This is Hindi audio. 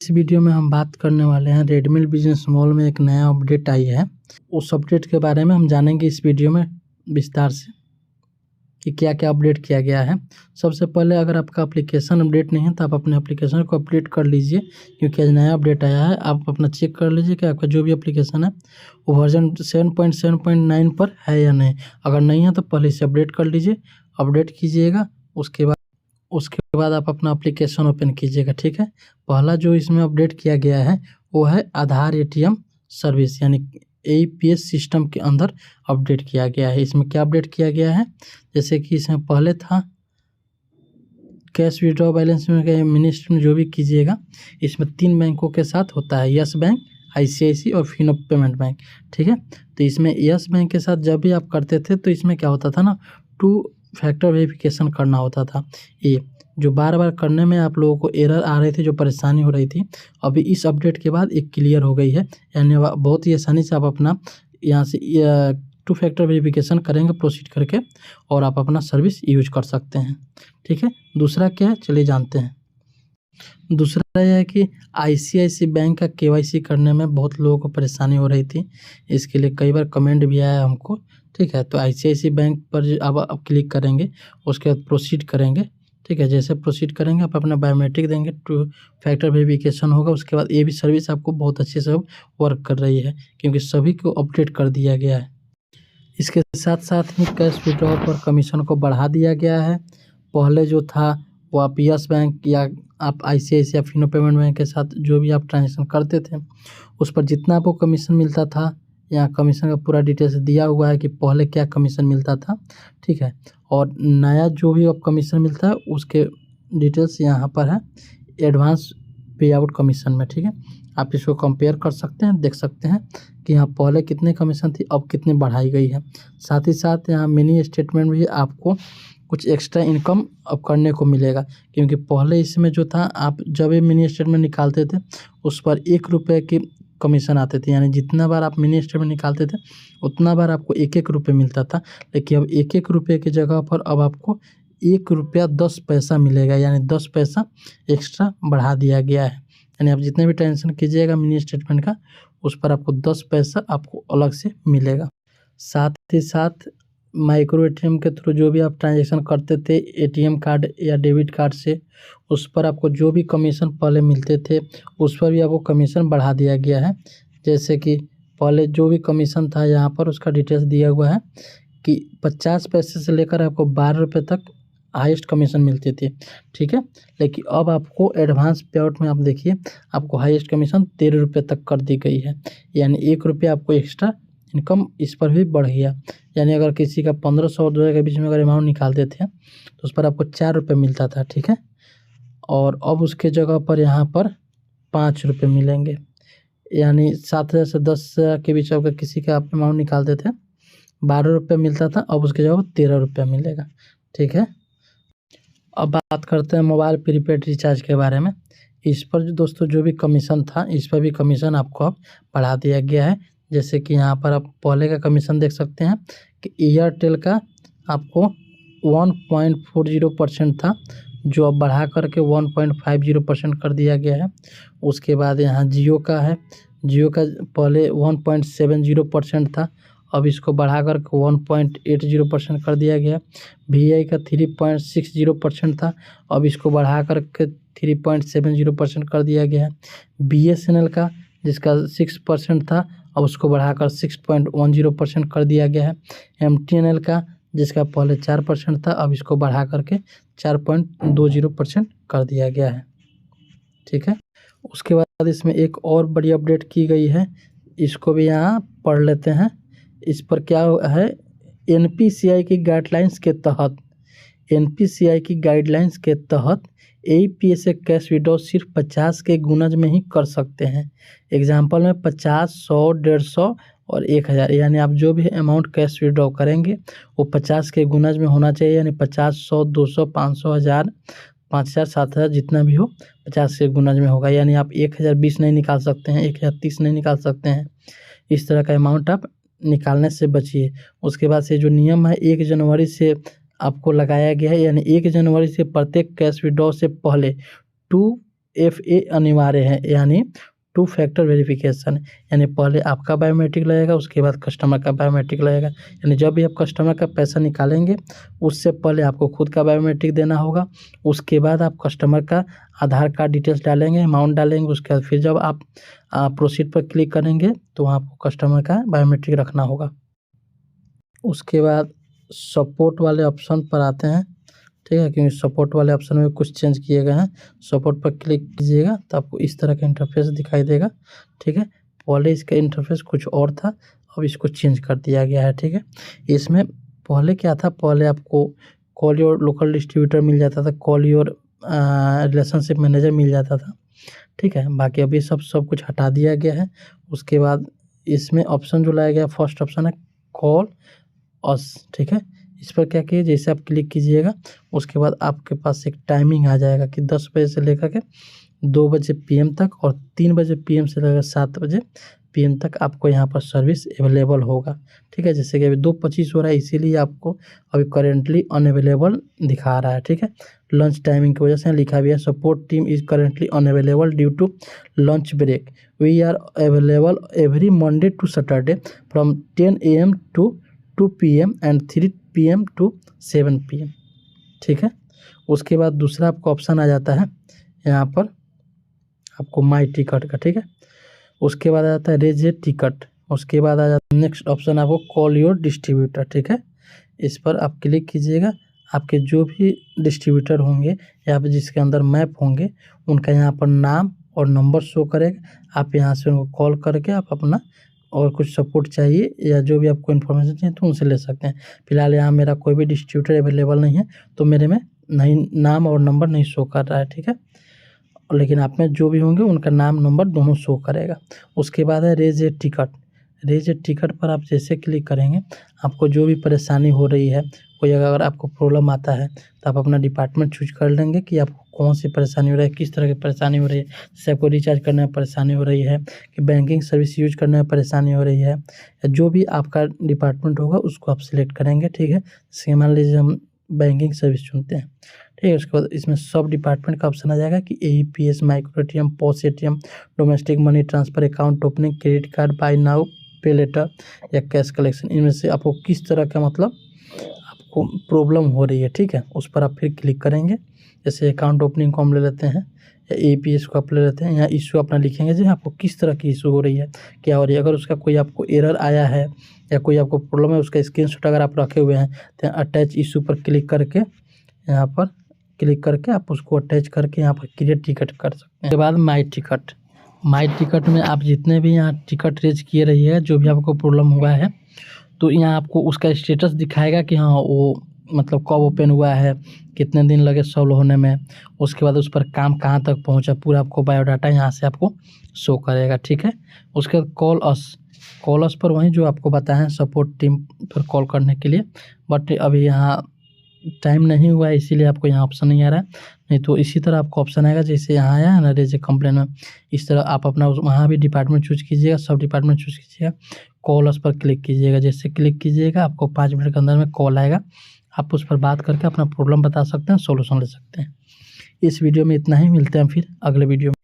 इस वीडियो में हम बात करने वाले हैं रेडमी बिजनेस मॉल में एक नया अपडेट आई है। उस अपडेट के बारे में हम जानेंगे इस वीडियो में विस्तार से कि क्या क्या अपडेट किया गया है। सबसे पहले अगर आपका एप्लीकेशन अपडेट नहीं है तो आप अपने एप्लीकेशन को अपडेट कर लीजिए, क्योंकि आज नया अपडेट आया है। आप अपना चेक कर लीजिए कि आपका जो भी एप्लीकेशन है वो वर्जन 7.7.9 पर है या नहीं। अगर नहीं है तो पहले इसे अपडेट कर लीजिए, अपडेट कीजिएगा। उसके बाद आप अपना एप्लीकेशन ओपन कीजिएगा। ठीक है, पहला जो इसमें अपडेट किया गया है वो है आधार एटीएम सर्विस, यानी APS सिस्टम के अंदर अपडेट किया गया है। इसमें क्या अपडेट किया गया है, जैसे कि इसमें पहले था कैश विड्रॉ बैलेंस में मिनी स्टेटमेंट जो भी कीजिएगा, इसमें 3 बैंकों के साथ होता है, यस बैंक, ICICI और फिनो पेमेंट बैंक। ठीक है, तो इसमें यस बैंक के साथ जब भी आप करते थे तो इसमें क्या होता था ना, 2 फैक्टर वेरिफिकेशन करना होता था। ये जो बार बार करने में आप लोगों को एरर आ रहे थे, जो परेशानी हो रही थी, अभी इस अपडेट के बाद एक क्लियर हो गई है। यानी बहुत ही आसानी से आप अपना यहाँ से 2 फैक्टर वेरिफिकेशन करेंगे प्रोसीड करके, और आप अपना सर्विस यूज कर सकते हैं। ठीक है, दूसरा क्या है चलिए जानते हैं। दूसरा यह है कि ICICI बैंक का KYC करने में बहुत लोगों को परेशानी हो रही थी। इसके लिए कई बार कमेंट भी आया हमको। ठीक है, तो ICICI बैंक पर आप क्लिक करेंगे, उसके बाद प्रोसीड करेंगे। ठीक है, जैसे प्रोसीड करेंगे आप अपना बायोमेट्रिक देंगे, 2 फैक्टर वेरिफिकेशन होगा। उसके बाद ये भी सर्विस आपको बहुत अच्छे से वर्क कर रही है, क्योंकि सभी को अपडेट कर दिया गया है। इसके साथ साथ ही कैश विड्रॉ पर कमीशन को बढ़ा दिया गया है। पहले जो था वो आप यस बैंक या आप ICICI या फिनो पेमेंट बैंक के साथ जो भी आप ट्रांजेक्शन करते थे, उस पर जितना आपको कमीशन मिलता था, यहाँ कमीशन का पूरा डिटेल्स दिया हुआ है कि पहले क्या कमीशन मिलता था। ठीक है, और नया जो भी अब कमीशन मिलता है उसके डिटेल्स यहाँ पर है एडवांस पे आउट कमीशन में। ठीक है, आप इसको कंपेयर कर सकते हैं, देख सकते हैं कि यहाँ पहले कितने कमीशन थी, अब कितनी बढ़ाई गई है। साथ ही साथ यहाँ मिनी स्टेटमेंट भी आपको कुछ एक्स्ट्रा इनकम अब करने को मिलेगा, क्योंकि पहले इसमें जो था आप जब भी मिनी स्टेटमेंट निकालते थे उस पर 1 रुपये की कमीशन आते थे। यानी जितना बार आप मिनी स्टेटमेंट निकालते थे उतना बार आपको 1-1 रुपये मिलता था, लेकिन अब 1-1 रुपये की जगह पर अब आपको 1 रुपया 10 पैसा मिलेगा, यानी 10 पैसा एक्स्ट्रा बढ़ा दिया गया है। यानी आप जितने भी ट्रांजेक्शन कीजिएगा मिनी स्टेटमेंट का, उस पर आपको 10 पैसा आपको अलग से मिलेगा। साथ ही साथ माइक्रो ATM के थ्रू जो भी आप ट्रांजेक्शन करते थे ATM कार्ड या डेबिट कार्ड से, उस पर आपको जो भी कमीशन पहले मिलते थे उस पर भी आपको कमीशन बढ़ा दिया गया है। जैसे कि पहले जो भी कमीशन था यहाँ पर उसका डिटेल्स दिया हुआ है कि 50 पैसे से लेकर आपको 12 रुपये तक हाईएस्ट कमीशन मिलती थी। ठीक है, लेकिन अब आपको एडवांस पे आउट में आप देखिए आपको हाईएस्ट कमीशन 13 रुपये तक कर दी गई है, यानी 1 रुपया आपको एक्स्ट्रा इनकम इस पर भी बढ़ गया। यानी अगर किसी का 1500 और 2000 के बीच में अगर अमाउंट निकालते थे तो उस पर आपको 4 रुपये मिलता था। ठीक है, और अब उसके जगह पर यहाँ पर 5 रुपये मिलेंगे, यानी 7000 से 10,000 के बीच अगर किसी का आप अमाउंट निकालते थे 12 रुपये मिलता था, अब उसके जगह 13 रुपये मिलेगा। ठीक है, अब बात करते हैं मोबाइल प्रीपेड रिचार्ज के बारे में। इस पर जो दोस्तों जो भी कमीशन था इस पर भी कमीशन आपको अब बढ़ा दिया गया है। जैसे कि यहाँ पर आप पहले का कमीशन देख सकते हैं कि एयरटेल का आपको 1.40% था, जो अब बढ़ा करके 1.50% कर दिया गया है। उसके बाद यहाँ जियो का है, जियो का पहले 1.70% था, अब इसको बढ़ा कर 1.80% कर दिया गया। VI का 3.60% था, अब इसको बढ़ा कर के 3.70% कर दिया गया है। BSNL का जिसका 6% था, अब उसको बढ़ाकर 6.10% कर दिया गया है। MTNL का जिसका पहले 4% था, अब इसको बढ़ा करके 4.20% कर दिया गया है। ठीक है, उसके बाद इसमें एक और बड़ी अपडेट की गई है, इसको भी यहाँ पढ़ लेते हैं। इस पर क्या है, NPCI की गाइडलाइंस के तहत APS से कैश विड्रॉ सिर्फ 50 के गुणज में ही कर सकते हैं। एग्जाम्पल में 50, 100, 150 और 1000, यानी आप जो भी अमाउंट कैश विड्रॉ करेंगे वो 50 के गुणज में होना चाहिए। यानी 50, 100, 200, 500, 1000, 5000, 7000 जितना भी हो 50 के गुणज में होगा। यानी आप 1020 नहीं निकाल सकते हैं, 1030 नहीं निकाल सकते हैं। इस तरह का अमाउंट आप निकालने से बचिए। उसके बाद से जो नियम है 1 जनवरी से आपको लगाया गया है, यानी 1 जनवरी से प्रत्येक कैश विड्रॉ से पहले 2 2FA अनिवार्य है, यानी 2 फैक्टर वेरिफिकेशन, यानी पहले आपका बायोमेट्रिक लगेगा, उसके बाद कस्टमर का बायोमेट्रिक लगेगा। यानी जब भी आप कस्टमर का पैसा निकालेंगे उससे पहले आपको खुद का बायोमेट्रिक देना होगा, उसके बाद आप कस्टमर का आधार कार्ड डिटेल्स डालेंगे, अमाउंट डालेंगे, उसके बाद फिर जब आप प्रोसीड पर क्लिक करेंगे तो वहाँ आपको कस्टमर का बायोमेट्रिक रखना होगा। उसके बाद सपोर्ट वाले ऑप्शन पर आते हैं, ठीक है, क्योंकि सपोर्ट वाले ऑप्शन में कुछ चेंज किए गए हैं। सपोर्ट पर क्लिक कीजिएगा तो आपको इस तरह का इंटरफेस दिखाई देगा, ठीक है। पहले इसका इंटरफेस कुछ और था, अब इसको चेंज कर दिया गया है, ठीक है। इसमें पहले क्या था, पहले आपको कॉल योर लोकल डिस्ट्रीब्यूटर मिल जाता था, कॉल योर रिलेशनशिप मैनेजर मिल जाता था, ठीक है। बाकी अभी सब कुछ हटा दिया गया है। उसके बाद इसमें ऑप्शन जो लाया गया, फर्स्ट ऑप्शन है कॉल अस, ठीक है। इस पर क्या कीजिए, जैसे आप क्लिक कीजिएगा उसके बाद आपके पास एक टाइमिंग आ जाएगा कि 10 बजे से लेकर के 2 बजे PM तक और 3 बजे PM से लेकर 7 बजे PM तक आपको यहाँ पर सर्विस अवेलेबल होगा, ठीक है। जैसे कि अभी 2:25 हो रहा है, इसीलिए आपको अभी करेंटली अनअवेलेबल दिखा रहा है, ठीक है। लंच टाइमिंग की वजह से लिखा भी है support team is currently unavailable due to lunch break, we are available every Monday to Saturday from 10 AM to 2 PM and 3 PM to 7 PM, ठीक है। उसके बाद दूसरा आपको ऑप्शन आ जाता है यहाँ पर आपको माई टिकट का, ठीक है। उसके बाद आ जाता है रेज ए टिकट। उसके बाद आ जाता है नेक्स्ट ऑप्शन आपको कॉल योर डिस्ट्रीब्यूटर, ठीक है। इस पर आप क्लिक कीजिएगा, आपके जो भी डिस्ट्रीब्यूटर होंगे या फिर जिसके अंदर मैप होंगे उनका यहाँ पर नाम और नंबर शो करेगा। आप यहाँ से उनको कॉल करके आप अपना और कुछ सपोर्ट चाहिए या जो भी आपको इन्फॉर्मेशन चाहिए तो उनसे ले सकते हैं। फिलहाल यहाँ मेरा कोई भी डिस्ट्रीब्यूटर अवेलेबल नहीं है तो मेरे में नहीं नाम और नंबर नहीं शो कर रहा है, ठीक है। लेकिन आप में जो भी होंगे उनका नाम नंबर दोनों शो करेगा। उसके बाद है raise a ticket. Raise a ticket पर आप जैसे क्लिक करेंगे आपको जो भी परेशानी हो रही है, कोई अगर आपको प्रॉब्लम आता है तो आप अपना डिपार्टमेंट चूज कर लेंगे कि आपको कौन सी परेशानी हो रही है, किस तरह की परेशानी हो रही है। जैसे आपको रिचार्ज करने में परेशानी हो रही है कि बैंकिंग सर्विस यूज करने में परेशानी हो रही है, या जो भी आपका डिपार्टमेंट होगा उसको आप सिलेक्ट करेंगे, ठीक है। जैसे मान लीजिए हम बैंकिंग सर्विस चुनते हैं, ठीक है। उसके बाद इसमें सब डिपार्टमेंट का ऑप्शन आ जाएगा कि AEPS, micro ATM, post ATM, domestic money transfer, account opening, credit card, buy now pay later या कैश कलेक्शन। इनमें से आपको किस तरह का मतलब आपको प्रॉब्लम हो रही है, ठीक है, उस पर आप फिर क्लिक करेंगे। जैसे अकाउंट ओपनिंग को हम ले लेते हैं या AEPS को आप ले लेते हैं। यहाँ इशू अपना लिखेंगे जी आपको किस तरह की इशू हो रही है, क्या हो रही है। अगर उसका कोई आपको एरर आया है या कोई आपको प्रॉब्लम है उसका स्क्रीनशॉट अगर आप रखे हुए हैं तो अटैच इशू पर क्लिक करके यहाँ पर क्लिक करके आप उसको अटैच करके यहाँ पर क्रिएट टिकट कर सकते हैं। उसके बाद माई टिकट में आप जितने भी यहाँ टिकट रेज किए रहिए, जो भी आपको प्रॉब्लम हुआ है तो यहाँ आपको उसका स्टेटस दिखाएगा कि हाँ वो मतलब कब ओपन हुआ है, कितने दिन लगे सॉल्व होने में। उसके बाद उस पर काम कहाँ तक पहुँचा पूरा आपको बायोडाटा यहाँ से आपको शो करेगा, ठीक है। उसके बाद कॉल अस पर वहीं जो आपको बताएं सपोर्ट टीम पर कॉल करने के लिए, बट अभी यहाँ टाइम नहीं हुआ है इसीलिए आपको यहाँ ऑप्शन नहीं आ रहा है। नहीं तो इसी तरह आपको ऑप्शन आएगा जैसे यहाँ आया है ना रेज ए कंप्लेन में, इस तरह आप अपना वहाँ भी डिपार्टमेंट चूज कीजिएगा, सब डिपार्टमेंट चूज कीजिएगा, कॉल उस पर क्लिक कीजिएगा। जैसे क्लिक कीजिएगा आपको 5 मिनट के अंदर में कॉल आएगा, आप उस पर बात करके अपना प्रॉब्लम बता सकते हैं, सॉल्यूशन ले सकते हैं। इस वीडियो में इतना ही, मिलते हैं फिर अगले वीडियो में।